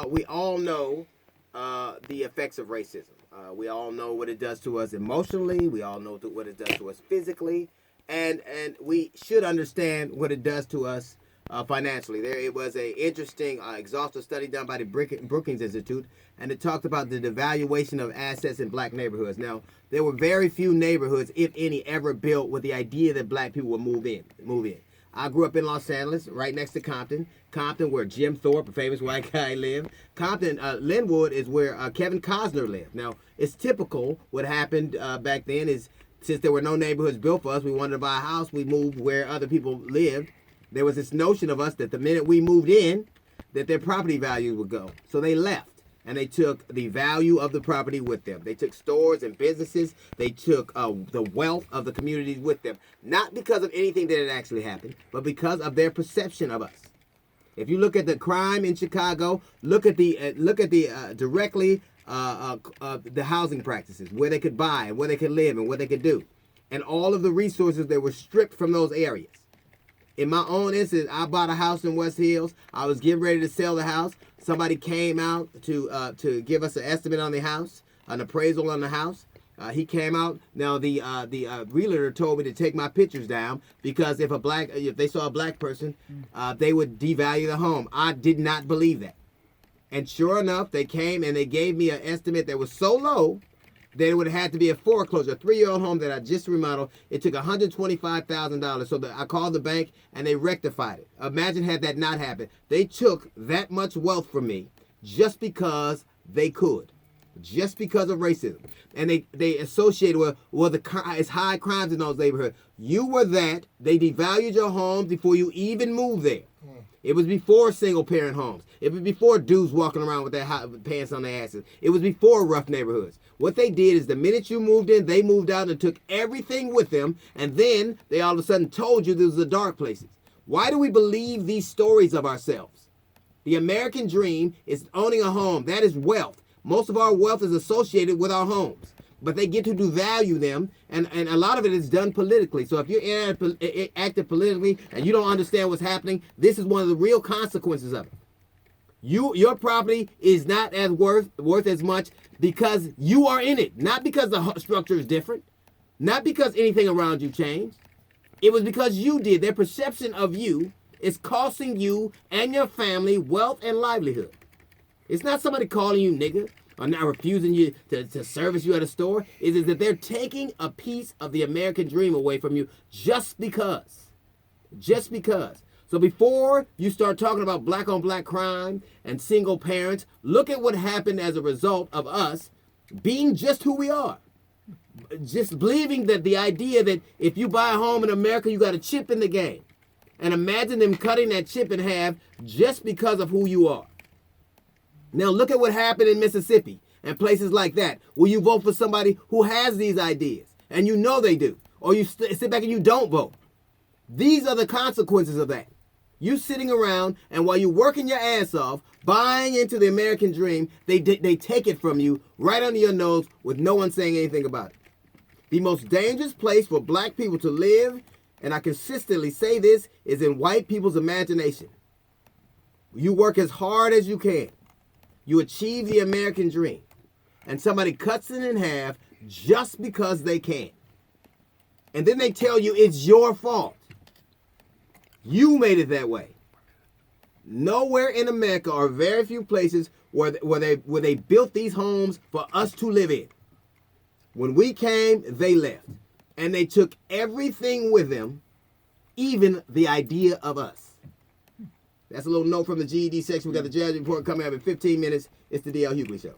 We all know the effects of racism. We all know what it does to us emotionally. We all know what it does to us physically, and we should understand what it does to us financially. There, it was a interesting, exhaustive study done by the Brookings Institute, and it talked about the devaluation of assets in black neighborhoods. Now, there were very few neighborhoods, if any, ever built with the idea that black people would move in. I grew up in Los Angeles, right next to Compton. Compton, where Jim Thorpe, a famous white guy, lived. Compton, Linwood is where Kevin Costner lived. Now, it's typical what happened back then is since there were no neighborhoods built for us, we wanted to buy a house, we moved where other people lived. There was this notion of us that the minute we moved in, that their property values would go. So they left. And they took the value of the property with them. They took stores and businesses. They took the wealth of the communities with them. Not because of anything that had actually happened, but because of their perception of us. If you look at the crime in Chicago, look at the directly the housing practices, where they could buy and where they could live and what they could do, and all of the resources that were stripped from those areas. In my own instance, I bought a house in West Hills. I was getting ready to sell the house. Somebody came out to give us an estimate on the house, an appraisal on the house. He came out. Now the realtor told me to take my pictures down because if they saw a black person, they would devalue the home. I did not believe that, and sure enough, they came and they gave me an estimate that was so low that it would have had to be a foreclosure. A 3-year-old home that I just remodeled. It took $125,000. So I called the bank and they rectified it. Imagine had that not happened. They took that much wealth from me just because they could. Just because of racism. And they associated with, well, it's high crimes in those neighborhoods. You were that. They devalued your homes before you even moved there. It was before single-parent homes. It was before dudes walking around with their pants on their asses. It was before rough neighborhoods. What they did is the minute you moved in, they moved out and took everything with them, and then they all of a sudden told you these were the dark places. Why do we believe these stories of ourselves? The American dream is owning a home. That is wealth. Most of our wealth is associated with our homes. But they get to devalue them, and a lot of it is done politically. So if you're active politically and you don't understand what's happening, this is one of the real consequences of it. Your property is not as worth as much because you are in it, not because the structure is different, not because anything around you changed. It was because you did. Their perception of you is costing you and your family wealth and livelihood. It's not somebody calling you nigger or not refusing you to service you at a store. It is that they're taking a piece of the American dream away from you just because. Just because. So before you start talking about black on black crime and single parents, look at what happened as a result of us being just who we are. Just believing that the idea that if you buy a home in America, you got a chip in the game. And imagine them cutting that chip in half just because of who you are. Now look at what happened in Mississippi and places like that. Will you vote for somebody who has these ideas? And you know they do. Or you sit back and you don't vote. These are the consequences of that. You sitting around and while you're working your ass off, buying into the American dream, they take it from you right under your nose with no one saying anything about it. The most dangerous place for black people to live, and I consistently say this, is in white people's imagination. You work as hard as you can. You achieve the American dream. And somebody cuts it in half just because they can. And then they tell you it's your fault. You made it that way. Nowhere in America are very few places where they built these homes for us to live in. When we came, they left. And they took everything with them, even the idea of us. That's a little note from the GED section. We got the jazz report coming up in 15 minutes. It's the D.L. Hughley Show.